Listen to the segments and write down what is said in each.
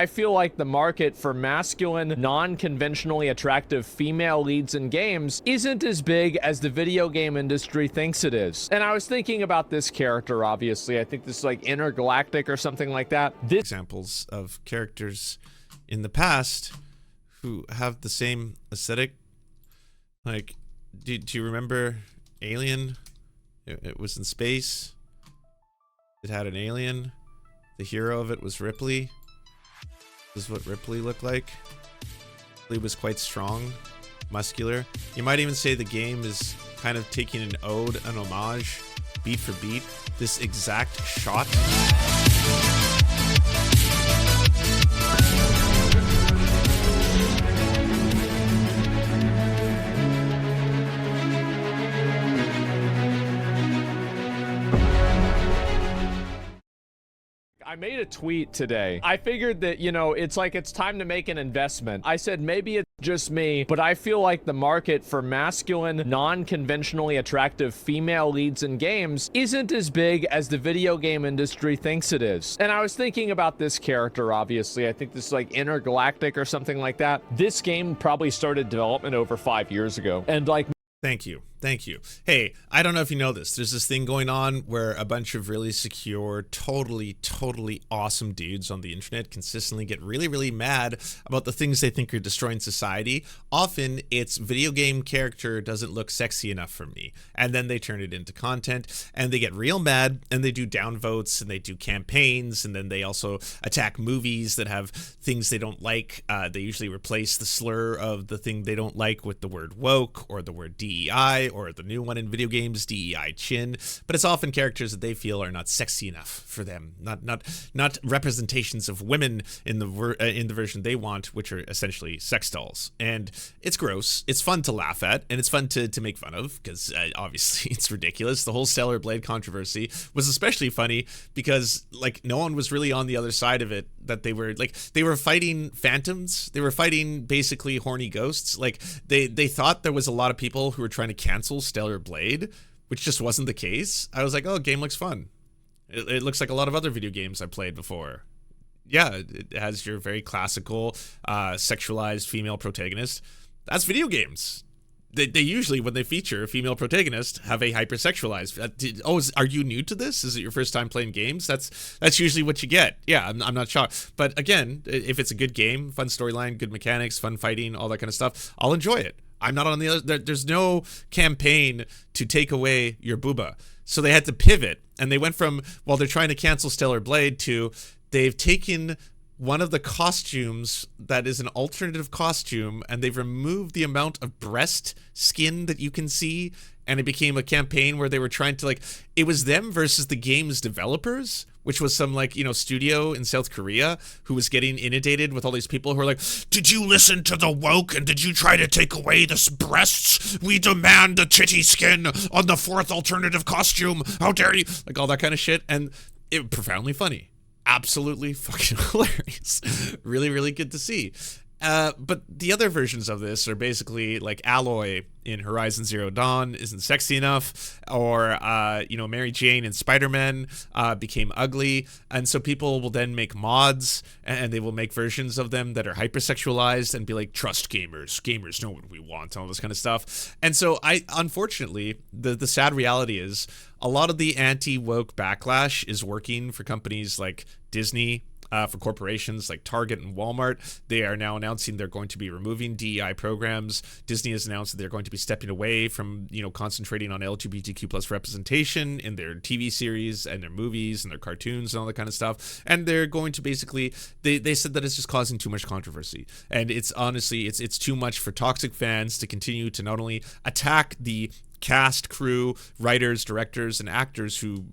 I feel like the market for masculine, non-conventionally attractive female leads in games isn't as big as the video game industry thinks it is. And I was thinking about this character, obviously. I think this is like Intergalactic or something like that. Examples of characters in the past who have the same aesthetic. Like, do you remember Alien? It was in space. It had an alien. The hero of it was Ripley. This is what Ripley looked like. Ripley was quite strong, muscular. You might even say the game is kind of taking an ode, an homage, beat for beat, this exact shot. I made a tweet today. I figured that, you know, it's like it's time to make an investment. I said maybe it's just me, but I feel like the market for masculine, non-conventionally attractive female leads in games isn't as big as the video game industry thinks it is. And I was thinking about this character, obviously. I think this is like Intergalactic or something like that. This game probably started development over 5 years ago. And like, Thank you. Thank you. Hey, I don't know if you know this. There's this thing going on where a bunch of really secure, totally awesome dudes on the internet consistently get really mad about the things they think are destroying society. Often it's video game character doesn't look sexy enough for me. And then they turn it into content and they get real mad and they do downvotes and they do campaigns and then they also attack movies that have things they don't like. They usually replace the slur of the thing they don't like with the word woke or the word DEI, or the new one in video games, DEI chin, but it's often characters that they feel are not sexy enough for them, not representations of women in the version they want, which are essentially sex dolls. And it's gross. It's fun to laugh at, and it's fun to make fun of because obviously it's ridiculous. The whole Stellar Blade controversy was especially funny because like no one was really on the other side of it. That they were fighting phantoms. They were fighting basically horny ghosts. Like they thought there was a lot of people who were trying to cancel Stellar Blade, which just wasn't the case. I was like, oh, game looks fun. It looks like a lot of other video games I played before. Yeah, it has your very classical sexualized female protagonist. That's video games. They usually, when they feature a female protagonist, have a hypersexualized. Are you new to this? Is it your first time playing games? That's usually what you get. Yeah, I'm not shocked. But again, if it's a good game, fun storyline, good mechanics, fun fighting, all that kind of stuff, I'll enjoy it. I'm not on the other. There's no campaign to take away your booba. So they had to pivot, and they went from, well, they're trying to cancel Stellar Blade to they've taken one of the costumes that is an alternative costume and they've removed the amount of breast skin that you can see, and it became a campaign where they were trying to it was them versus the game's developers, which was some studio in South Korea who was getting inundated with all these people who are like, did you listen to the woke and did you try to take away the breasts? We demand the titty skin on the fourth alternative costume. How dare you? Like all that kind of shit. And it was profoundly funny. Absolutely fucking hilarious. Really good to see. But the other versions of this are basically like Aloy in Horizon Zero Dawn isn't sexy enough, or Mary Jane in Spider-Man became ugly, and so people will then make mods and they will make versions of them that are hypersexualized and be like, trust gamers know what we want, and all this kind of stuff. And so unfortunately the sad reality is a lot of the anti-woke backlash is working for companies like Disney. For corporations like Target and Walmart. They are now announcing they're going to be removing DEI programs. Disney has announced that they're going to be stepping away from, concentrating on LGBTQ plus representation in their TV series and their movies and their cartoons and all that kind of stuff. And they're going to basically, they said that it's just causing too much controversy. And it's honestly, it's too much for toxic fans to continue to not only attack the cast, crew, writers, directors, and actors who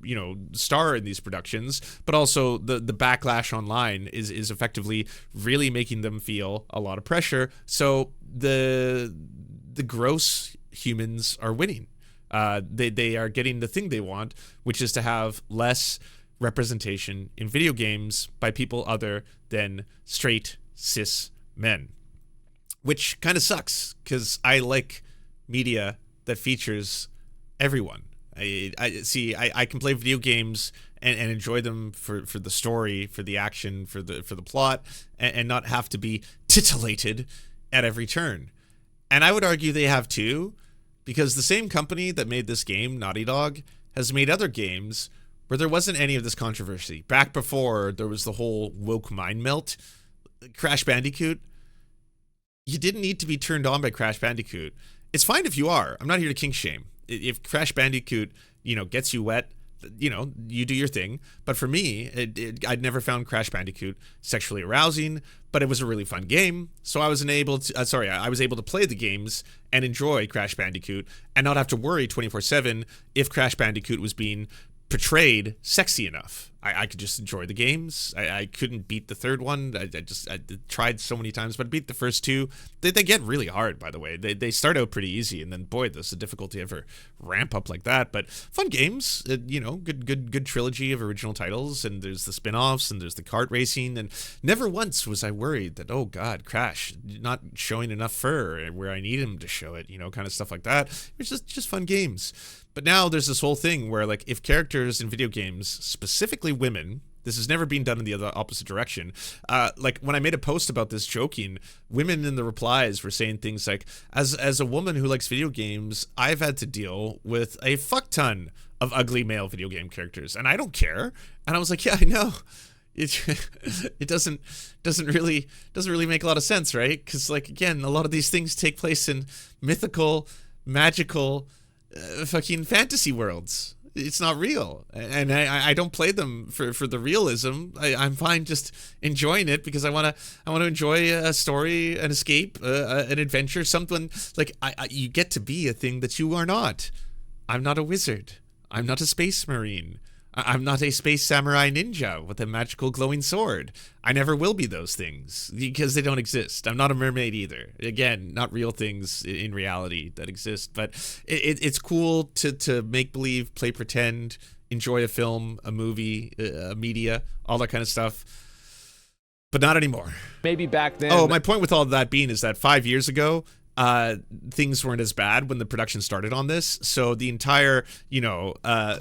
star in these productions, but also the backlash online is effectively really making them feel a lot of pressure. So the gross humans are winning. They are getting the thing they want, which is to have less representation in video games by people other than straight cis men, which kind of sucks because I like media that features everyone. I can play video games and enjoy them for the story, for the action, for the plot, and not have to be titillated at every turn. And I would argue they have too, because the same company that made this game, Naughty Dog, has made other games where there wasn't any of this controversy. Back before there was the whole woke mind melt, Crash Bandicoot, you didn't need to be turned on by Crash Bandicoot. It's fine if you are. I'm not here to kink shame. If Crash Bandicoot, gets you wet, you do your thing. But for me, I'd never found Crash Bandicoot sexually arousing, but it was a really fun game. So I was able to play the games and enjoy Crash Bandicoot and not have to worry 24/7 if Crash Bandicoot was being portrayed sexy enough. I could just enjoy the games. I couldn't beat the third one. I tried so many times, but I beat the first two. They get really hard, by the way. They start out pretty easy, and then boy, does the difficulty ever ramp up like that. But fun games, good trilogy of original titles, and there's the spin-offs, and there's the kart racing, and never once was I worried that, oh God, Crash not showing enough fur where I need him to show it, kind of stuff like that. It's just fun games. But now there's this whole thing where, like, if characters in video games, specifically women, this has never been done in the other opposite direction. Like, when I made a post about this joking, women in the replies were saying things like, as a woman who likes video games, I've had to deal with a fuck ton of ugly male video game characters, and I don't care. And I was like, yeah, I know. It doesn't really make a lot of sense, right? Because, like, again, a lot of these things take place in mythical, magical, fucking fantasy worlds. It's not real, and I don't play them for the realism. I'm fine just enjoying it because I want to enjoy a story, an escape, an adventure, something like you get to be a thing that you are not. I'm not a wizard. I'm not a space marine. I'm not a space samurai ninja with a magical glowing sword. I never will be those things because they don't exist. I'm not a mermaid either. Again, not real things in reality that exist, but it's cool to make believe, play pretend, enjoy a film, a movie, a media, all that kind of stuff. But not anymore. Maybe back then. Oh, my point with all of that being is that 5 years ago, things weren't as bad when the production started on this. So the entire,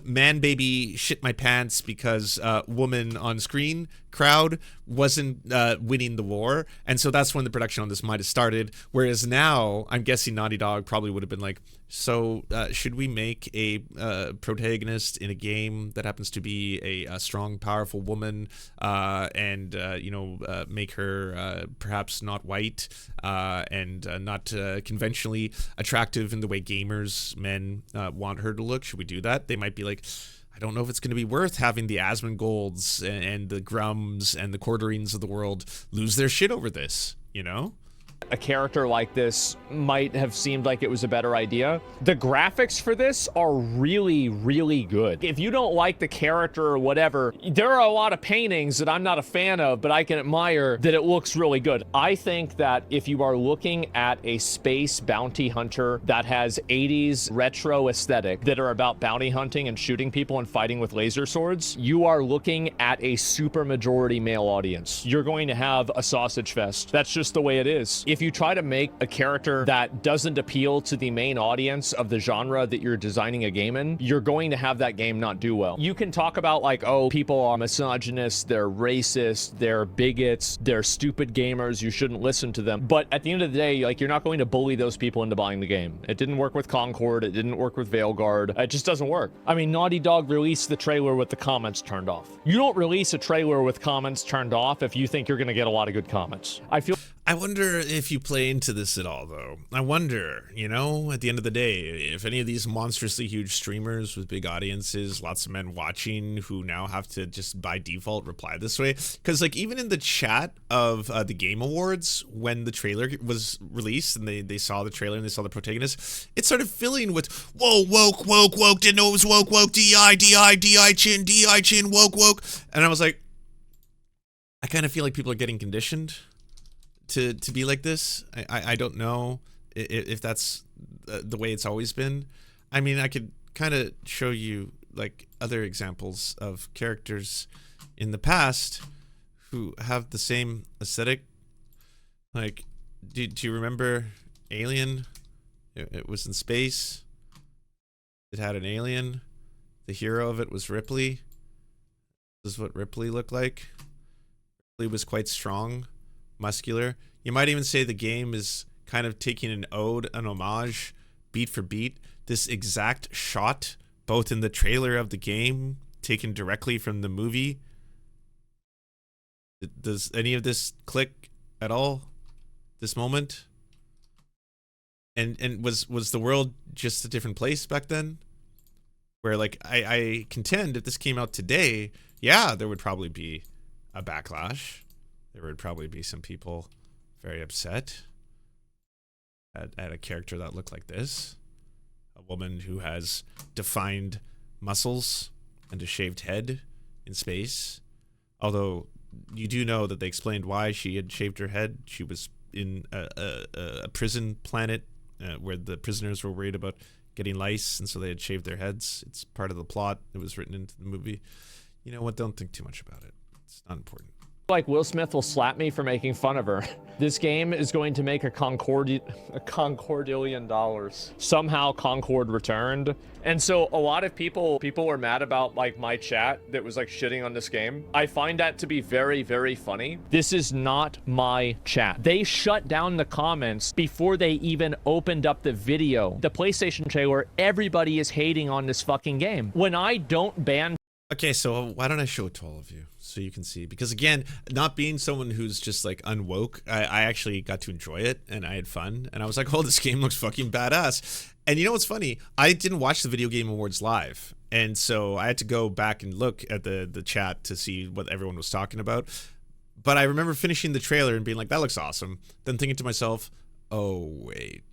man baby shit my pants because woman on screen crowd wasn't winning the war. And so that's when the production on this might have started. Whereas now, I'm guessing Naughty Dog probably would have been like, so should we make a protagonist in a game that happens to be a strong, powerful woman and make her perhaps not white and not conventionally attractive in the way gamers, men want her to look? Should we do that? They might be like, I don't know if it's going to be worth having the Asmongolds and the Grums and the Quarterings of the world lose their shit over this, A character like this might have seemed like it was a better idea. The graphics for this are really, really good. If you don't like the character or whatever, there are a lot of paintings that I'm not a fan of, but I can admire that it looks really good. I think that if you are looking at a space bounty hunter that has 80s retro aesthetic that are about bounty hunting and shooting people and fighting with laser swords, you are looking at a super majority male audience. You're going to have a sausage fest. That's just the way it is. If you try to make a character that doesn't appeal to the main audience of the genre that you're designing a game in, you're going to have that game not do well. You can talk about like, oh, people are misogynist, they're racist, they're bigots, they're stupid gamers, you shouldn't listen to them. But at the end of the day, like, you're not going to bully those people into buying the game. It didn't work with Concord, it didn't work with Veilguard, it just doesn't work. I mean, Naughty Dog released the trailer with the comments turned off. You don't release a trailer with comments turned off if you think you're gonna get a lot of good comments. I wonder if you play into this at all, though. I wonder, at the end of the day, if any of these monstrously huge streamers with big audiences, lots of men watching who now have to just by default reply this way. Because, like, even in the chat of the Game Awards, when the trailer was released and they saw the trailer and they saw the protagonist, it started filling with, whoa, woke, didn't know it was woke, DI, chin, woke. And I was like, I kind of feel like people are getting conditioned to be like this. I don't know if that's the way it's always been. I mean, I could kind of show you like other examples of characters in the past who have the same aesthetic. Like, do you remember Alien? It was in space. It had an alien. The hero of it was Ripley. This is what Ripley looked like. Ripley was quite strong, muscular. You might even say the game is kind of taking an ode, an homage, beat for beat. This exact shot, both in the trailer of the game, taken directly from the movie. Does any of this click at all? This moment? And was the world just a different place back then? Where, like, I contend if this came out today, yeah, there would probably be a backlash. There would probably be some people very upset at a character that looked like this. A woman who has defined muscles and a shaved head in space. Although you do know that they explained why she had shaved her head. She was in a prison planet where the prisoners were worried about getting lice, and so they had shaved their heads. It's part of the plot. It was written into the movie. You know what? Don't think too much about it. It's not important. Like Will Smith will slap me for making fun of her. This game is going to make a concordillion dollars. Somehow Concord returned. And so a lot of people were mad about like my chat that was like shitting on this game. I find that to be very, very funny. This is not my chat. They shut down the comments before they even opened up the video. The PlayStation trailer, everybody is hating on this fucking game. When I don't ban. Okay, so why don't I show it to all of you so you can see? Because again, not being someone who's just like unwoke, I actually got to enjoy it and I had fun. And I was like, oh, this game looks fucking badass. And you know what's funny? I didn't watch the Video Game Awards live. And so I had to go back and look at the chat to see what everyone was talking about. But I remember finishing the trailer and being like, that looks awesome. Then thinking to myself, oh, wait.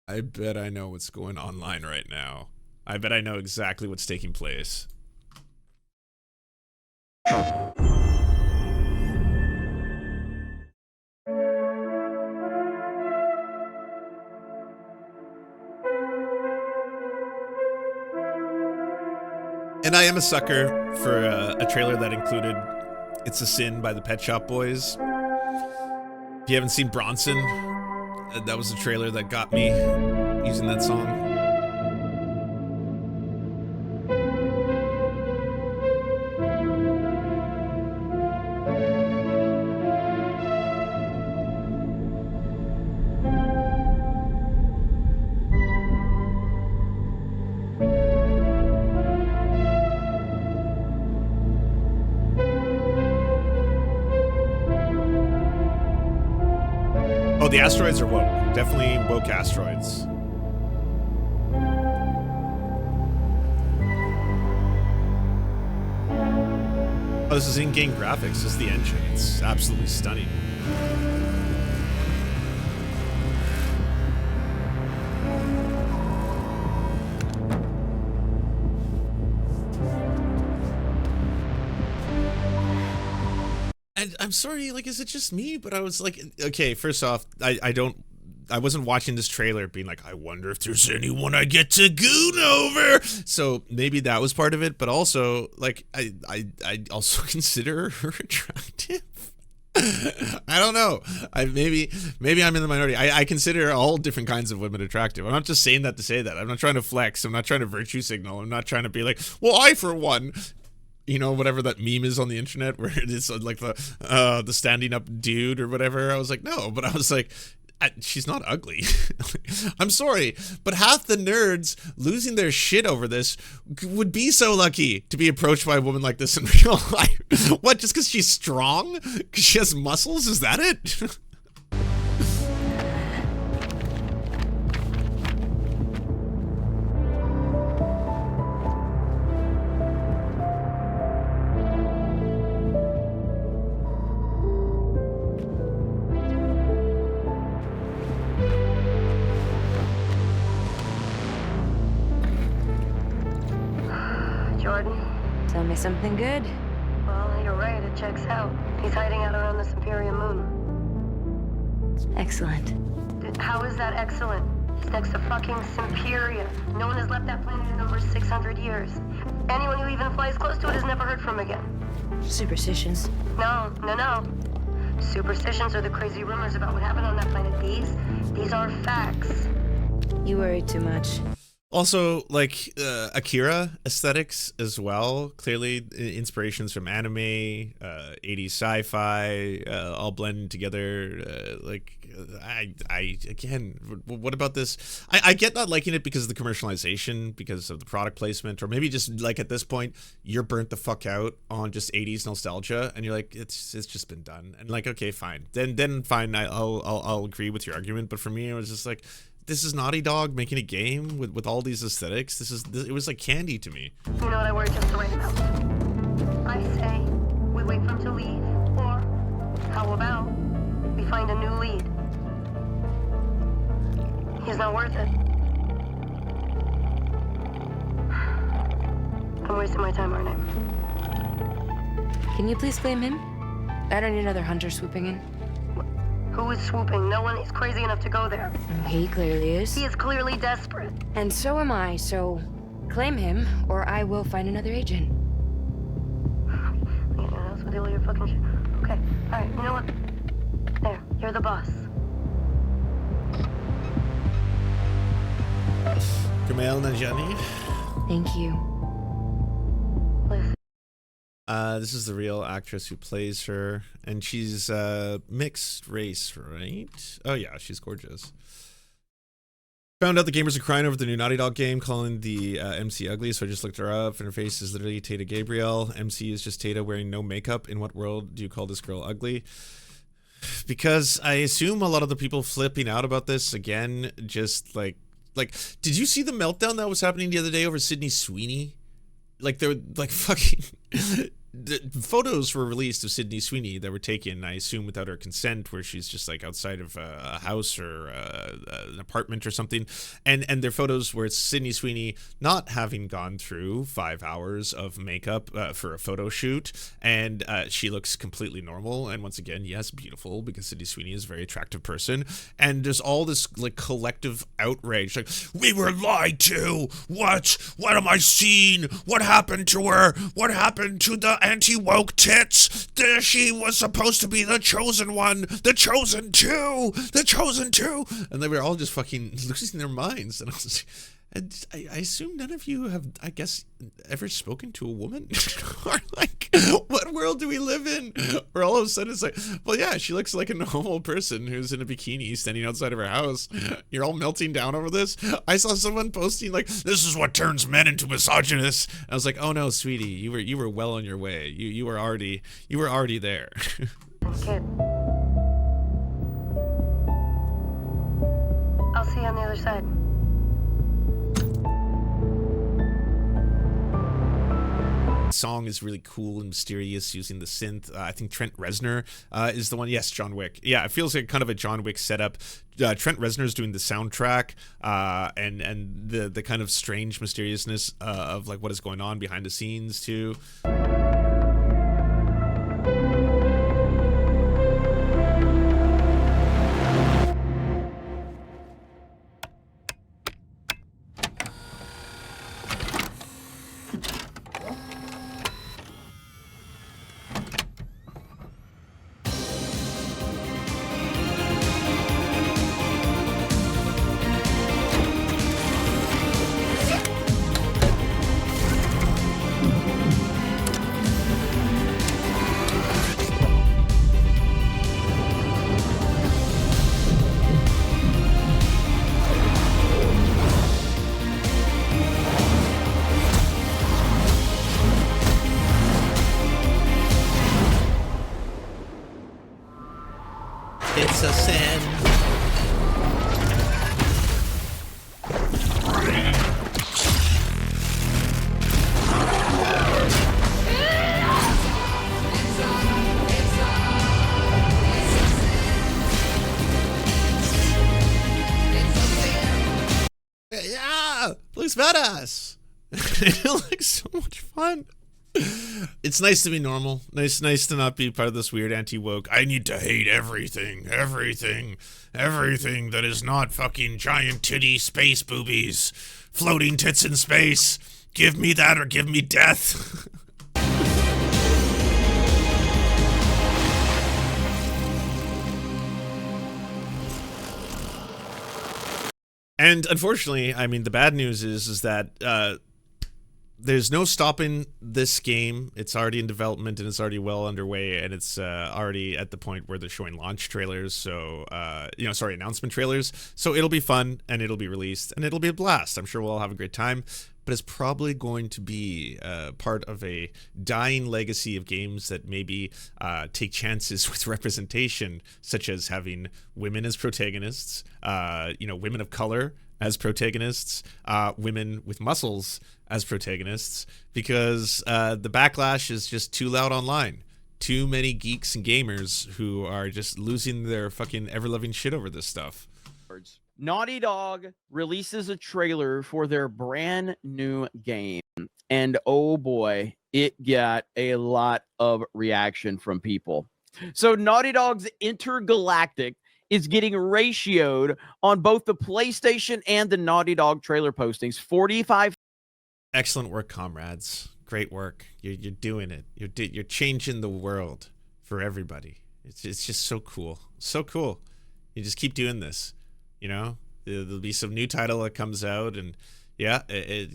I bet I know what's going online right now. I bet I know exactly what's taking place. And I am a sucker for a trailer that included It's a Sin by the Pet Shop Boys. If you haven't seen Bronson, that was the trailer that got me using that song. The asteroids are woke. Definitely woke asteroids. Oh, this is in-game graphics. This is the engine. It's absolutely stunning. And I'm sorry, like, is it just me? But I was like, okay, first off, I wasn't watching this trailer being like, I wonder if there's anyone I get to goon over. So maybe that was part of it, but also, like, I also consider her attractive. I don't know. Maybe I'm in the minority. I consider all different kinds of women attractive. I'm not just saying that to say that. I'm not trying to flex. I'm not trying to virtue signal. I'm not trying to be like, well, I for one. You know, whatever that meme is on the internet where it is like the standing up dude or whatever. I was like, no, but I was like, she's not ugly. I'm sorry, but half the nerds losing their shit over this would be so lucky to be approached by a woman like this in real life. What, just because she's strong? Because she has muscles? Is that it? Tell me something good. Well, you're right, it checks out. He's hiding out around this Imperium moon. Excellent. How is that excellent? He's next to fucking Simperia. No one has left that planet in over 600 years. Anyone who even flies close to it is never heard from again. Superstitions. No. Superstitions are the crazy rumors about what happened on that planet. These are facts. You worry too much. Also, like Akira aesthetics as well. Clearly, inspirations from anime, 80s sci-fi, all blended together. I again, what about this? I get not liking it because of the commercialization, because of the product placement, or maybe just like at this point you're burnt the fuck out on just 80s nostalgia, and you're like, it's just been done, and like, okay, fine, then fine, I'll agree with your argument. But for me, it was just like, this is Naughty Dog making a game with all these aesthetics. It was like candy to me. You know what I worry just right about? I say we wait for him to leave, or how about we find a new lead? He's not worth it. I'm wasting my time, aren't I? Can you please blame him? I don't need another hunter swooping in. Who is swooping? No one is crazy enough to go there. He clearly is. He is clearly desperate. And so am I, so claim him, or I will find another agent. Anyone else with all your fucking shit? Okay, alright, you know what? There, you're the boss. Kumail Nanjiani. Thank you. Listen. This is the real actress who plays her, and she's mixed race, right? Oh yeah, she's gorgeous. Found out the gamers are crying over the new Naughty Dog game, calling the MC ugly, so I just looked her up, and her face is literally Tata Gabrielle. MC is just Tata wearing no makeup. In what world do you call this girl ugly? Because I assume a lot of the people flipping out about this, again, just like, did you see the meltdown that was happening the other day over Sydney Sweeney? Like, they were like fucking... The photos were released of Sydney Sweeney that were taken, I assume, without her consent, where she's just like outside of a house or an apartment or something, and they're photos where it's Sydney Sweeney not having gone through 5 hours of makeup for a photo shoot, and she looks completely normal, and once again, yes, beautiful, because Sydney Sweeney is a very attractive person, and there's all this like collective outrage, like, we were lied to, what am I seeing, what happened to her, what happened to the anti-woke tits, she was supposed to be the chosen one, the chosen two, and they were all just fucking losing their minds, and I assume none of you have, I guess, ever spoken to a woman, or like, what world do we live in, where all of a sudden it's like, well yeah, she looks like a normal person who's in a bikini standing outside of her house. You're all melting down over this. I saw someone posting like, this is what turns men into misogynists. I was like, oh no, sweetie, you were well on your way. You were already there. Kid. I'll see you on the other side. Song is really cool and mysterious using the synth. I think Trent Reznor is the one. Yes, John Wick. Yeah, it feels like kind of a John Wick setup. Trent Reznor is doing the soundtrack, and the kind of strange mysteriousness of like what is going on behind the scenes too. It's a sin. Yeah, please badass. It looks so much fun. It's nice to be normal. Nice to not be part of this weird anti-woke. I need to hate everything that is not fucking giant titty space boobies, floating tits in space. Give me that or give me death. And unfortunately, I mean, the bad news is that there's no stopping this game. It's already in development and it's already well underway, and it's already at the point where they're showing launch trailers. So, announcement trailers. So it'll be fun and it'll be released and it'll be a blast. I'm sure we'll all have a great time. But it's probably going to be part of a dying legacy of games that maybe take chances with representation, such as having women as protagonists, women of color as protagonists, women with muscles as protagonists, because the backlash is just too loud online. Too many geeks and gamers who are just losing their fucking ever-loving shit over this stuff. Naughty Dog releases a trailer for their brand new game, and oh boy, it got a lot of reaction from people. So Naughty Dog's Intergalactic is getting ratioed on both the PlayStation and the Naughty Dog trailer postings. 45. Excellent work, comrades. Great work. You're doing it. You're changing the world for everybody. It's just so cool. So cool. You just keep doing this. You know, there'll be some new title that comes out, and yeah,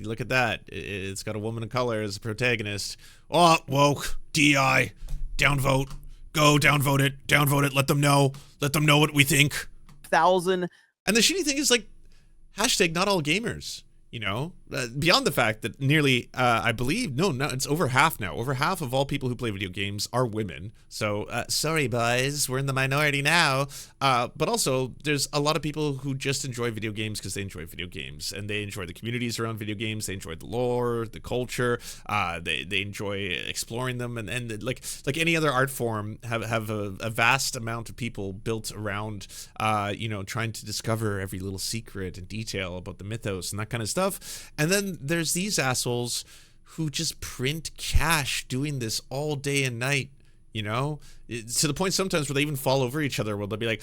look at that. It's got a woman of color as a protagonist. Oh, woke, DI, downvote, go downvote it. Let them know what we think. 1,000. And the shitty thing is, like, hashtag not all gamers. You know, beyond the fact that nearly, I believe, no, it's over half now. Over half of all people who play video games are women. So, sorry, boys, we're in the minority now. But also, there's a lot of people who just enjoy video games because they enjoy video games. And they enjoy the communities around video games. They enjoy the lore, the culture. They enjoy exploring them. And like any other art form, have a vast amount of people built around, trying to discover every little secret and detail about the mythos and that kind of stuff. And then there's these assholes who just print cash doing this all day and night, to the point sometimes where they even fall over each other, where they'll be like,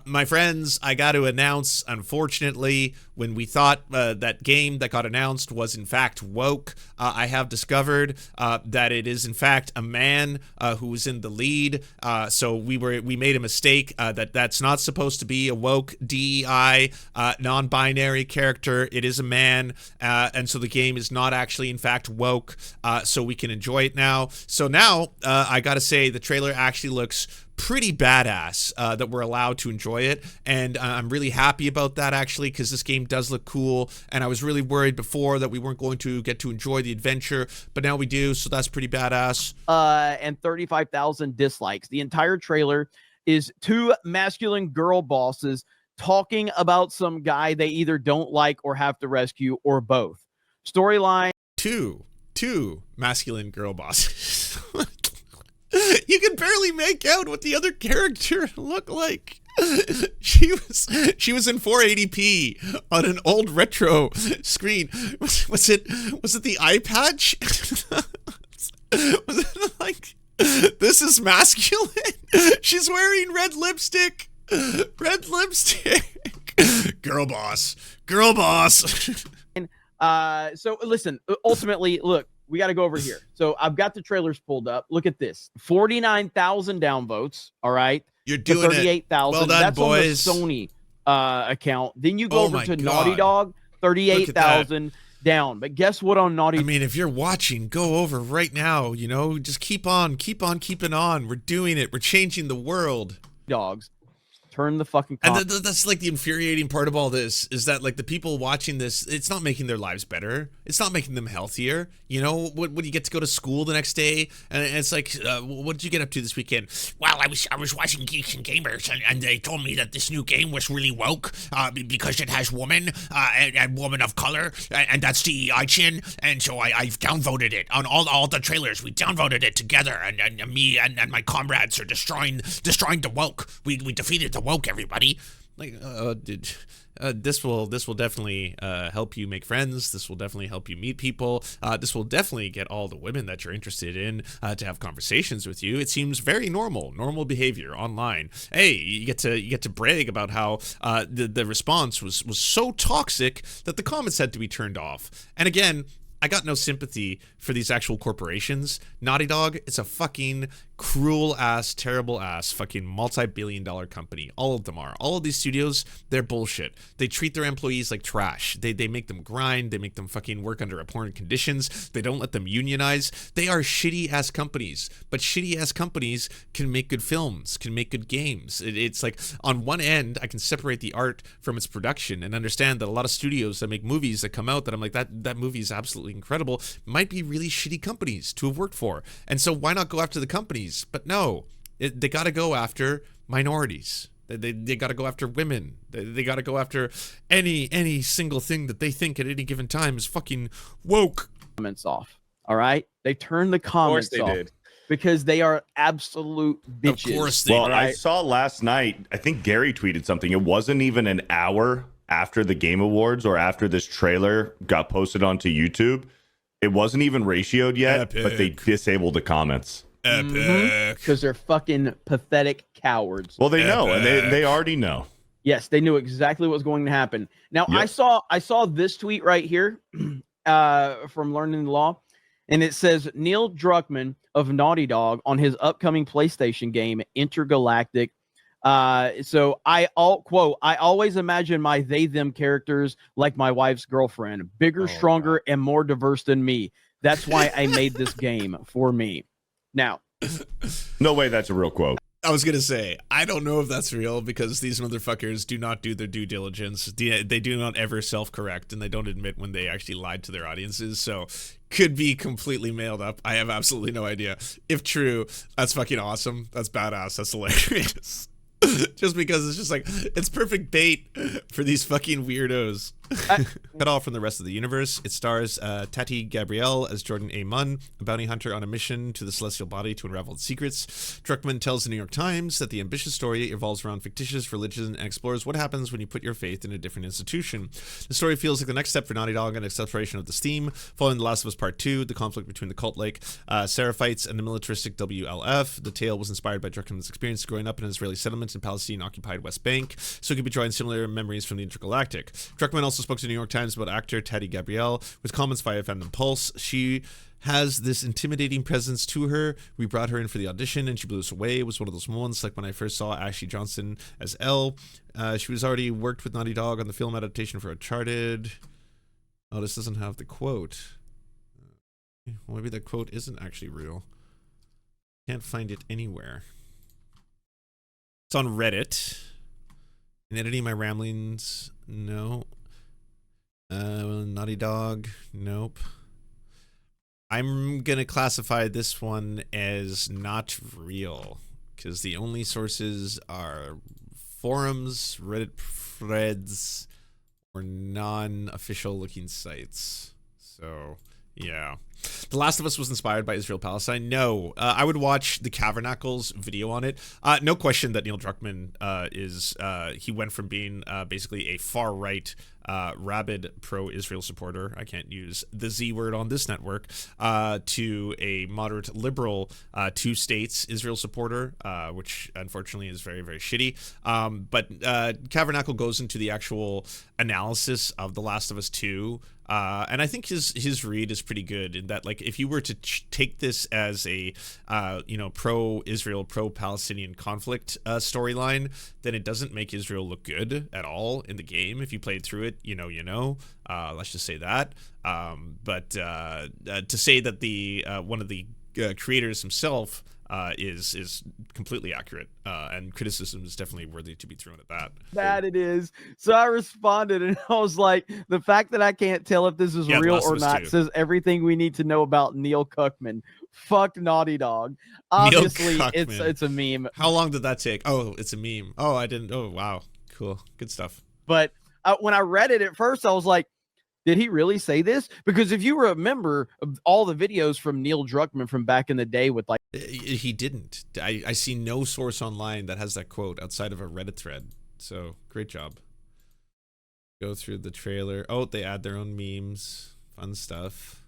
my friends, I got to announce, unfortunately, when we thought that game that got announced was in fact woke, I have discovered that it is in fact a man who was in the lead. So we made a mistake, that's not supposed to be a woke DEI non-binary character. It is a man, and so the game is not actually in fact woke, so we can enjoy it now. So now I gotta say the trailer actually looks pretty badass, that we're allowed to enjoy it, and I'm really happy about that, actually, because this game does look cool, and I was really worried before that we weren't going to get to enjoy the adventure, but now we do, so that's pretty badass. And 35,000 dislikes. The entire trailer is two masculine girl bosses talking about some guy they either don't like or have to rescue, or both. Storyline. Two masculine girl bosses. You can barely make out what the other character looked like. She was in 480p on an old retro screen. Was it the eye patch? Was it like, this is masculine? She's wearing red lipstick. Girl boss. So listen, ultimately, look, we got to go over here. So I've got the trailers pulled up. Look at this. 49,000 downvotes. All right. You're doing 38,000. Well done, that's boys. on the Sony account. Then you go over to Naughty Dog, 38,000 down. But guess what on Naughty? I mean, if you're watching, go over right now. Just keep on keeping on. We're doing it. We're changing the world. Dogs. Turn the fucking and that's like the infuriating part of all this, is that like the people watching this, it's not making their lives better, it's not making them healthier. What you get to go to school the next day, and it's like, what did you get up to this weekend? Well, I was watching Geeks and Gamers, and they told me that this new game was really woke, because it has woman and woman of color, and that's DEI chin, and so I've downvoted it on all the trailers. We downvoted it together, and me and my comrades are destroying the woke. We defeated the woke, everybody. Like, this will definitely help you make friends. This will definitely help you meet people. This will definitely get all the women that you're interested in to have conversations with you. It seems very normal behavior online. Hey, you get to brag about how the response was so toxic that the comments had to be turned off. And again, I got no sympathy for these actual corporations. Naughty Dog, it's a fucking cruel ass, terrible ass, fucking multi-billion-dollar company. All of them are. All of these studios, they're bullshit. They treat their employees like trash. They make them grind. They make them fucking work under abhorrent conditions. They don't let them unionize. They are shitty ass companies. But shitty ass companies can make good films, can make good games. It's like on one end, I can separate the art from its production and understand that a lot of studios that make movies that come out that I'm like, that movie is absolutely incredible, might be really shitty companies to have worked for. And so why not go after the companies? But no, they got to go after minorities. They got to go after women. They got to go after any single thing that they think at any given time is fucking woke. Comments off. All right, they turned the comments off did. because they are absolute bitches. Of course they Well, did. I saw last night, I think Gary tweeted something. It wasn't even an hour after the Game Awards or after this trailer got posted onto YouTube. It wasn't even ratioed yet, but they disabled the comments. Epic. Because they're fucking pathetic cowards. Well, they know, and Epic. they already know. Yes, they knew exactly what was going to happen. Now, Yep. I saw this tweet right here from Learning the Law, and it says Neil Druckmann of Naughty Dog on his upcoming PlayStation game Intergalactic. So I always imagine my they them characters like my wife's girlfriend, bigger, stronger, and more diverse than me. That's why I made this game for me. Now, No way that's a real quote. I was gonna say, I don't know if that's real because these motherfuckers do not do their due diligence. They do not ever self-correct, and they don't admit when they actually lied to their audiences. So, could be completely mailed up. I have absolutely no idea. If true, that's fucking awesome. That's badass. That's hilarious. Just because it's just like, it's perfect bait for these fucking weirdos. Cut off from the rest of the universe. It stars Tati Gabrielle as Jordan A. Munn, a bounty hunter on a mission to the celestial body to unravel its secrets. Druckmann tells the New York Times that the ambitious story revolves around fictitious religion and explores what happens when you put your faith in a different institution. The story feels like the next step for Naughty Dog in exploration of this theme, following The Last of Us Part 2, the conflict between the cult-like Seraphites and the militaristic WLF. The tale was inspired by Druckmann's experience growing up in an Israeli settlement in Palestine-occupied West Bank, so it could be drawing similar memories from the Intergalactic. Druckmann also spoke to the New York Times about actor Tati Gabrielle with comments via Fandom Pulse. She has this intimidating presence to her. We brought her in for the audition and she blew us away. It was one of those moments like when I first saw Ashley Johnson as Elle. She was already worked with Naughty Dog on the film adaptation for Uncharted. Oh, this doesn't have the quote. Well, maybe that quote isn't actually real. Can't find it anywhere. It's on Reddit. In editing my ramblings, no. Naughty Dog, nope. I'm gonna classify this one as not real because the only sources are forums, Reddit threads, or non-official looking sites. So yeah. The Last of Us was inspired by Israel-Palestine. No, I would watch the Cavernacles video on it. No question that Neil Druckmann he went from being basically a far-right, rabid pro-Israel supporter, I can't use the Z word on this network, to a moderate liberal two states Israel supporter, which unfortunately is very, very shitty. But Cavernacle goes into the actual analysis of The Last of Us 2, and I think his read is pretty good in that, like, if you were to take this as a pro-Israel, pro-Palestinian conflict storyline, then it doesn't make Israel look good at all in the game. If you played through it, let's just say that. But to say that the one of the creators himself is completely accurate, and criticism is definitely worthy to be thrown at that. that it is. So I responded and I was like, the fact that I can't tell if this is Yeah, real Last of or Us not 2. says everything we need to know about Neil Druckmann. Fuck Naughty Dog. Obviously, Druckmann. it's a meme. How long did that take? Oh, it's a meme. Oh, I didn't. Oh, wow. Cool. Good stuff. But when I read it at first, I was like, did he really say this? Because if you remember all the videos from Neil Druckmann from back in the day with like, He didn't. I see no source online that has that quote outside of a Reddit thread. So great job. Go through the trailer. Oh, they add their own memes. Fun stuff.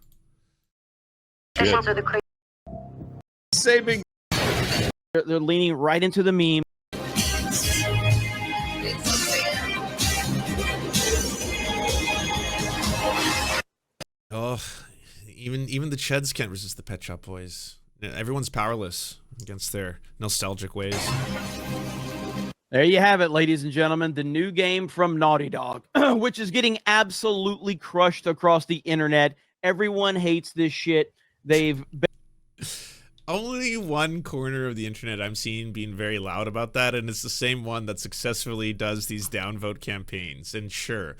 Patients are the crazy. Saving. they're leaning right into the meme. Oh, even the Cheds can't resist the Pet Shop Boys. Everyone's powerless. against their nostalgic ways. There you have it, ladies and gentlemen. The new game from Naughty Dog, which is getting absolutely crushed across the internet. Everyone hates this shit. They've been... Only one corner of the internet I'm seeing being very loud about that, and it's the same one that successfully does these downvote campaigns. And sure,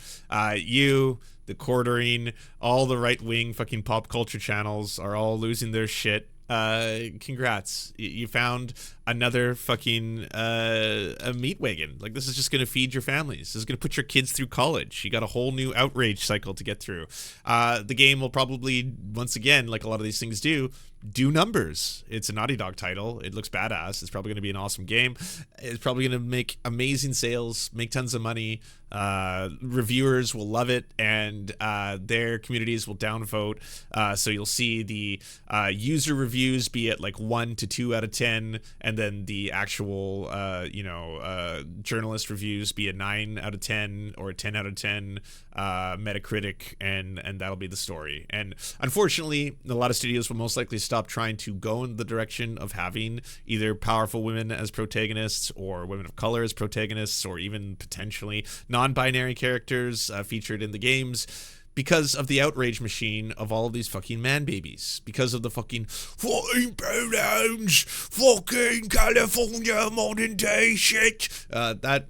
you, the Quartering, all the right-wing fucking pop culture channels are all losing their shit. Congrats. You found another fucking a meat wagon. Like, this is just gonna feed your families. This is gonna put your kids through college. You got a whole new outrage cycle to get through. The game will probably, once again, like a lot of these things do numbers. It's a Naughty Dog title. It looks badass. It's probably gonna be an awesome game. It's probably gonna make amazing sales, make tons of money. Reviewers will love it, and their communities will downvote. So you'll see the user reviews be at like 1 to 2 out of 10, and then the actual journalist reviews be a 9 out of 10 or a 10 out of 10 Metacritic, and that'll be the story. And unfortunately, a lot of studios will most likely stop trying to go in the direction of having either powerful women as protagonists or women of color as protagonists, or even potentially non-binary characters featured in the games, because of the outrage machine of all of these fucking man babies, because of the fucking 14 pronouns, fucking California modern day shit. That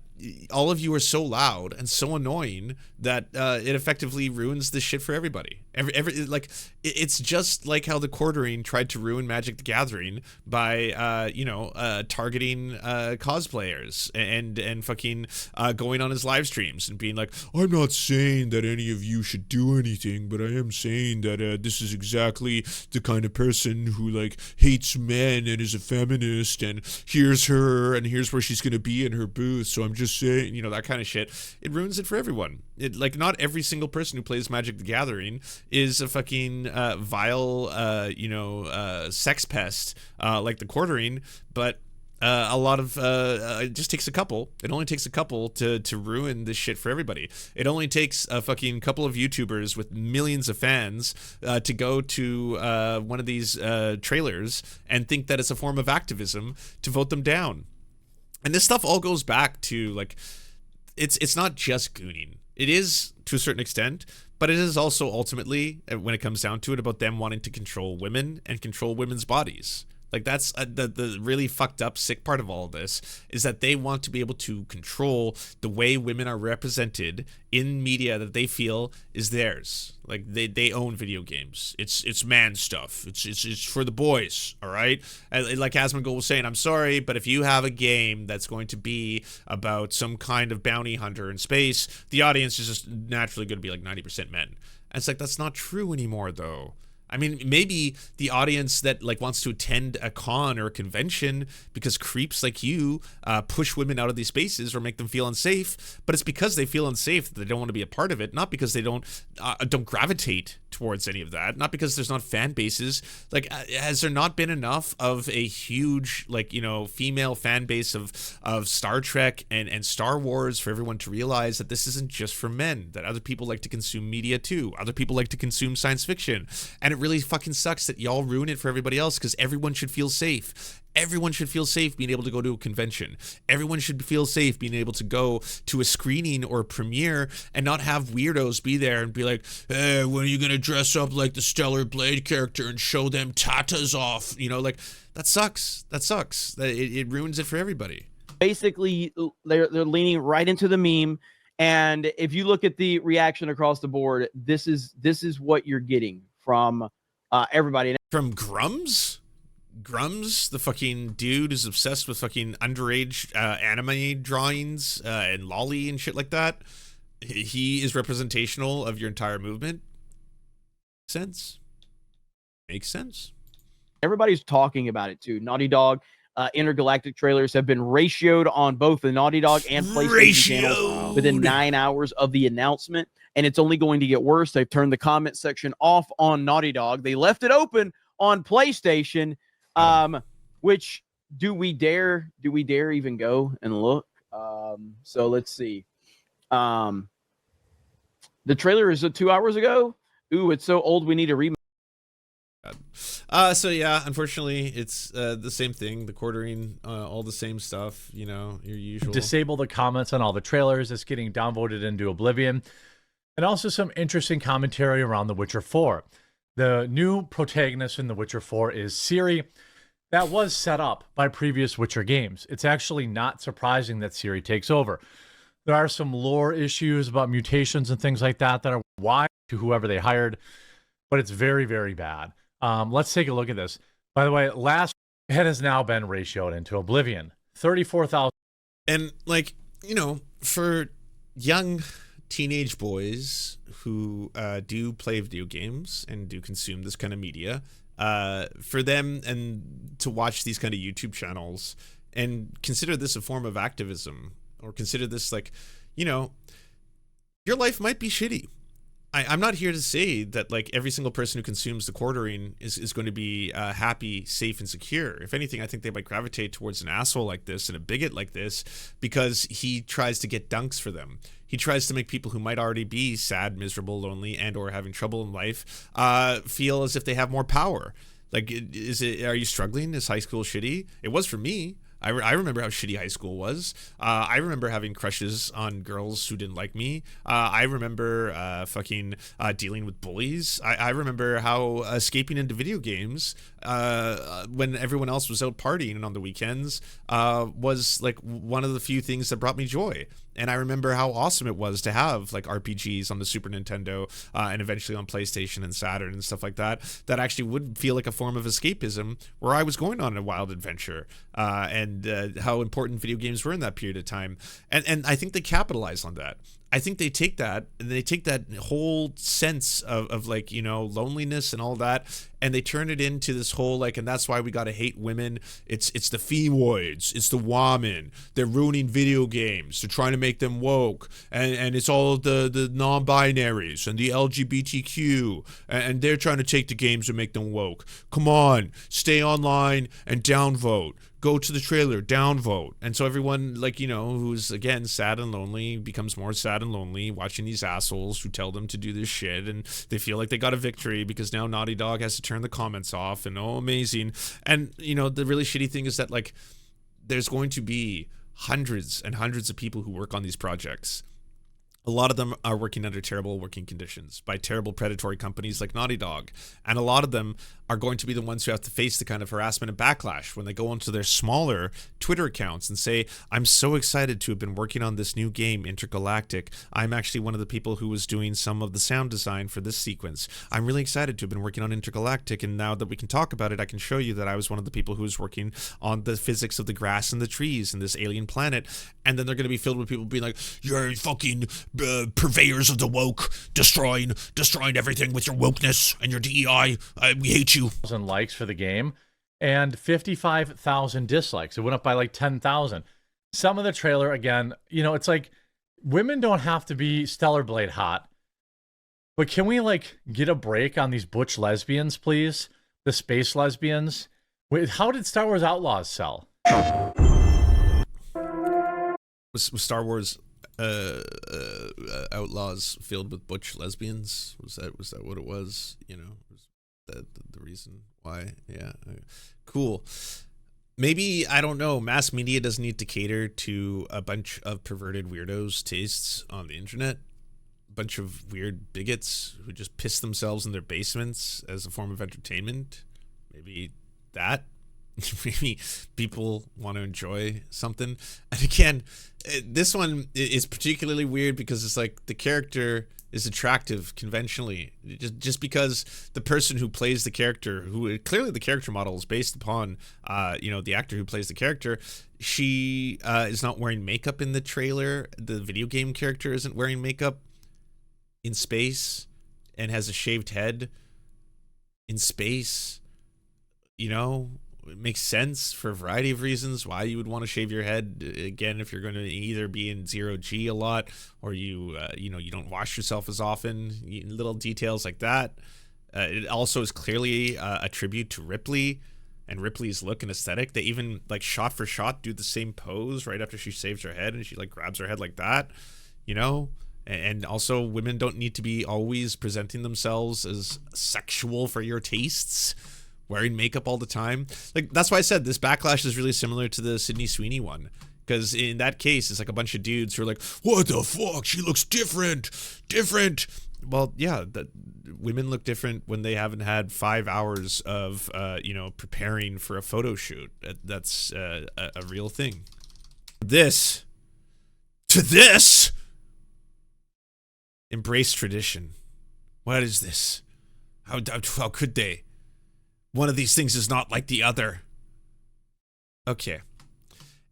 all of you are so loud and so annoying that it effectively ruins this shit for everybody. It's just like how the Quartering tried to ruin Magic the Gathering by targeting cosplayers and fucking going on his live streams and being like, I'm not saying that any of you should do anything, but I am saying that this is exactly the kind of person who like hates men and is a feminist, and here's her and here's where she's gonna be in her booth, so I'm just saying, that kind of shit. It ruins it for everyone. Like, not every single person who plays Magic the Gathering is a fucking vile, sex pest like the Quartering, but a lot of it just takes a couple. It only takes a couple to ruin this shit for everybody. It only takes a fucking couple of YouTubers with millions of fans to go to one of these trailers and think that it's a form of activism to vote them down. And this stuff all goes back to, like, it's not just gooning. It is to a certain extent, but it is also ultimately, when it comes down to it, about them wanting to control women and control women's bodies. Like, that's the really fucked up, sick part of all of this, is that they want to be able to control the way women are represented in media that they feel is theirs. Like, they own video games. It's man stuff. It's for the boys, all right? Like Asmongold was saying, I'm sorry, but if you have a game that's going to be about some kind of bounty hunter in space, the audience is just naturally going to be like 90% men. And it's like, that's not true anymore, though. I mean, maybe the audience that like wants to attend a con or a convention because creeps like you push women out of these spaces or make them feel unsafe, but it's because they feel unsafe that they don't want to be a part of it, not because they don't gravitate towards any of that, not because there's not fan bases. Like, has there not been enough of a huge, like, female fan base of Star Trek and Star Wars for everyone to realize that this isn't just for men, that other people like to consume media too, other people like to consume science fiction, and it really fucking sucks that y'all ruin it for everybody else, because everyone should feel safe. Everyone should feel safe being able to go to a convention. Everyone should feel safe being able to go to a screening or a premiere and not have weirdos be there and be like, hey, when are you going to dress up like the Stellar Blade character and show them tatas off? Like, that sucks. That sucks. It ruins it for everybody. Basically, they're leaning right into the meme. And if you look at the reaction across the board, this is what you're getting from everybody. From Grums? Grums, the fucking dude, is obsessed with fucking underage anime drawings and lolly and shit like that. He is representational of your entire movement. Makes sense. Everybody's talking about it too. Naughty Dog Intergalactic trailers have been ratioed on both the Naughty Dog and PlayStation channels within 9 hours of the announcement, and it's only going to get worse. They've turned the comment section off on Naughty Dog. They left it open on PlayStation. Which do we dare even go and look? So let's see. The trailer is 2 hours ago. Ooh, it's so old we need a remake. So yeah, unfortunately, it's the same thing. The quartering, all the same stuff. You know, your usual. Disable the comments on all the trailers. It's getting downvoted into oblivion. And also some interesting commentary around The Witcher 4. The new protagonist in The Witcher 4 is Ciri. That was set up by previous Witcher games. It's actually not surprising that Ciri takes over. There are some lore issues about mutations and things like that that are why to whoever they hired, but it's very, very bad. Let's take a look at this. By the way, last it has now been ratioed into oblivion. 34,000. And like, you know, for young teenage boys who do play video games and do consume this kind of media, for them and to watch these kind of YouTube channels and consider this a form of activism, or consider this like, you know, your life might be shitty. I'm not here to say that like every single person who consumes the quartering is going to be happy, safe, and secure. If anything, I think they might gravitate towards an asshole like this and a bigot like this because he tries to get dunks for them. He tries to make people who might already be sad, miserable, lonely, and or having trouble in life feel as if they have more power. Like, are you struggling? Is high school shitty? It was for me. I remember how shitty high school was. I remember having crushes on girls who didn't like me. I remember dealing with bullies. I remember how escaping into video games when everyone else was out partying and on the weekends was like one of the few things that brought me joy. And I remember how awesome it was to have like RPGs on the Super Nintendo and eventually on PlayStation and Saturn and stuff like that, that actually would feel like a form of escapism where I was going on a wild adventure and how important video games were in that period of time. And I think they capitalize on that. I think they take that and they take that whole sense of like, you know, loneliness and all that, and they turn it into this whole like, and that's why we got to hate women. It's the femoids, it's the women. They're ruining video games. They're trying to make them woke, and it's all the non-binaries and the LGBTQ, and they're trying to take the games and make them woke. Come on, stay online and downvote. Go to the trailer, downvote. And so everyone, like, you know, who's, again, sad and lonely becomes more sad and lonely watching these assholes who tell them to do this shit, and they feel like they got a victory because now Naughty Dog has to turn the comments off, and oh, amazing. And, you know, the really shitty thing is that, like, there's going to be hundreds and hundreds of people who work on these projects. A lot of them are working under terrible working conditions by terrible predatory companies like Naughty Dog. And a lot of them are going to be the ones who have to face the kind of harassment and backlash when they go onto their smaller Twitter accounts and say, I'm so excited to have been working on this new game, Intergalactic. I'm actually one of the people who was doing some of the sound design for this sequence. I'm really excited to have been working on Intergalactic, and now that we can talk about it, I can show you that I was one of the people who was working on the physics of the grass and the trees and this alien planet. And then they're going to be filled with people being like, you're fucking purveyors of the woke, destroying everything with your wokeness and your DEI. We hate you. Likes for the game and 55,000 dislikes. It went up by like 10,000. Some of the trailer, again, you know, it's like women don't have to be Stellar Blade hot, but can we like get a break on these butch lesbians, please? The space lesbians. Wait, how did Star Wars Outlaws sell? Was Star Wars Outlaws filled with butch lesbians? Was that what it was? You know, was that the reason why? Yeah, cool. Maybe, I don't know, mass media doesn't need to cater to a bunch of perverted weirdos' tastes on the internet. A bunch of weird bigots who just piss themselves in their basements as a form of entertainment. Maybe that. Maybe people want to enjoy something. And again, this one is particularly weird because it's like the character is attractive conventionally, just because the person who plays the character, who clearly the character model is based upon you know, the actor who plays the character, she is not wearing makeup in the trailer. The video game character isn't wearing makeup in space and has a shaved head in space. You know, it makes sense for a variety of reasons why you would want to shave your head. Again, if you're going to either be in 0G a lot, or you you know, you don't wash yourself as often, little details like that. It also is clearly a tribute to Ripley and Ripley's look and aesthetic. They even like shot for shot do the same pose right after she shaves her head, and she like grabs her head like that, you know. And also, women don't need to be always presenting themselves as sexual for your tastes. wearing makeup all the time. Like, that's why I said this backlash is really similar to the Sydney Sweeney one. Because in that case, it's like a bunch of dudes who are like, what the fuck? She looks different. Well, yeah, women look different when they haven't had 5 hours of, preparing for a photo shoot. That's a real thing. This, embrace tradition. What is this? How could they? One of these things is not like the other. Okay.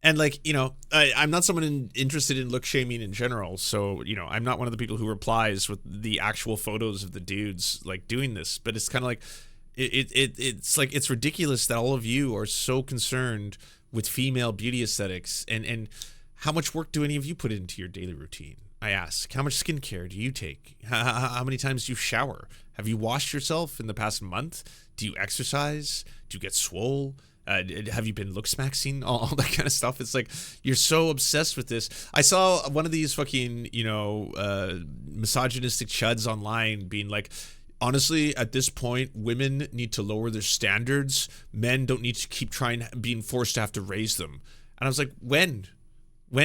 And like, I'm not someone interested in look shaming in general. So, I'm not one of the people who replies with the actual photos of the dudes like doing this. But it's kind of like, it's like, it's ridiculous that all of you are so concerned with female beauty aesthetics. And how much work do any of you put into your daily routine? I ask. How much skincare do you take? How many times do you shower? Have you washed yourself in the past month? Do you exercise? Do you get swole? Have you been look-smaxing? All that kind of stuff. It's like, you're so obsessed with this. I saw one of these fucking, misogynistic chuds online being like, honestly, at this point, women need to lower their standards. Men don't need to keep being forced to have to raise them. And I was like, when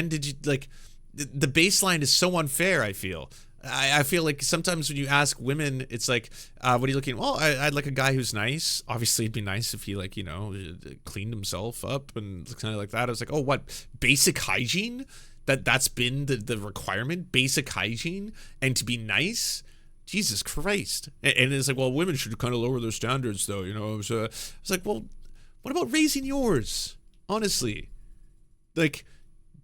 did you, like, the baseline is so unfair, I feel. I feel like sometimes when you ask women, it's like, what are you looking? Well, I'd like a guy who's nice. Obviously, it'd be nice if he, like, cleaned himself up and kind of like that. I was like, oh, what? Basic hygiene? That's been the requirement? Basic hygiene? And to be nice? Jesus Christ. And it's like, well, women should kind of lower their standards, though. So I was like, well, what about raising yours? Honestly. Like,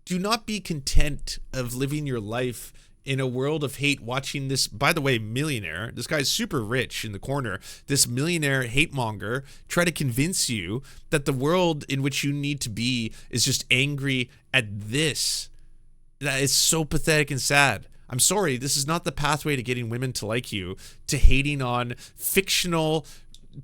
do not be content of living your life in a world of hate, watching this, by the way, millionaire, this guy's super rich in the corner, this millionaire hate monger try to convince you that the world in which you need to be is just angry at this. That is so pathetic and sad. I'm sorry, this is not the pathway to getting women to like you, to hating on fictional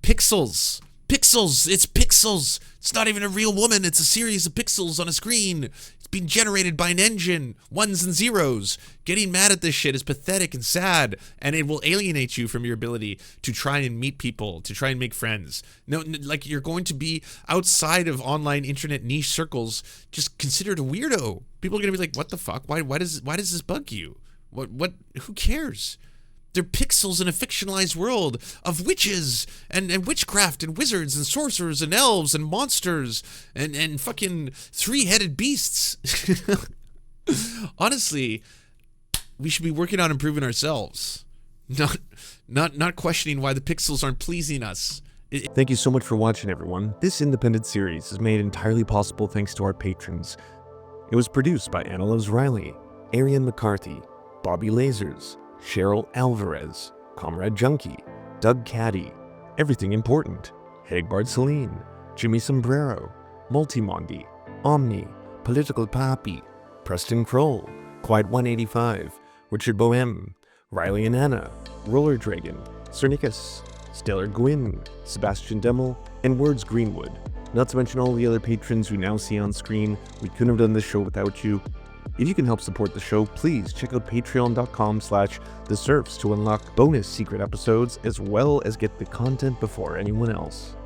pixels. Pixels, it's pixels. It's not even a real woman, it's a series of pixels on a screen. It's being generated by an engine, ones and zeros. Getting mad at this shit is pathetic and sad, and it will alienate you from your ability to try and meet people, to try and make friends. No, like, you're going to be outside of online internet niche circles, just considered a weirdo. People are gonna be like, what the fuck? Why does this bug you? What who cares? They're pixels in a fictionalized world of witches and witchcraft and wizards and sorcerers and elves and monsters and fucking three-headed beasts. Honestly, we should be working on improving ourselves, not questioning why the pixels aren't pleasing us. Thank you so much for watching, everyone. This independent series is made entirely possible thanks to our patrons. It was produced by Anna Loves Riley, Arian McCarthy, Bobby Lasers, Cheryl Alvarez, Comrade Junkie, Doug Caddy, Everything Important, Hagbard Celine, Jimmy Sombrero, Multimondi, Omni, Political Papi, Preston Kroll, Quiet 185, Richard Bohem, Riley and Anna, Roller Dragon, Cernicus, Stellar Gwyn, Sebastian Demmel, and Words Greenwood. Not to mention all the other patrons we now see on screen. We couldn't have done this show without you. If you can help support the show, please check out patreon.com/the Serfs to unlock bonus secret episodes as well as get the content before anyone else.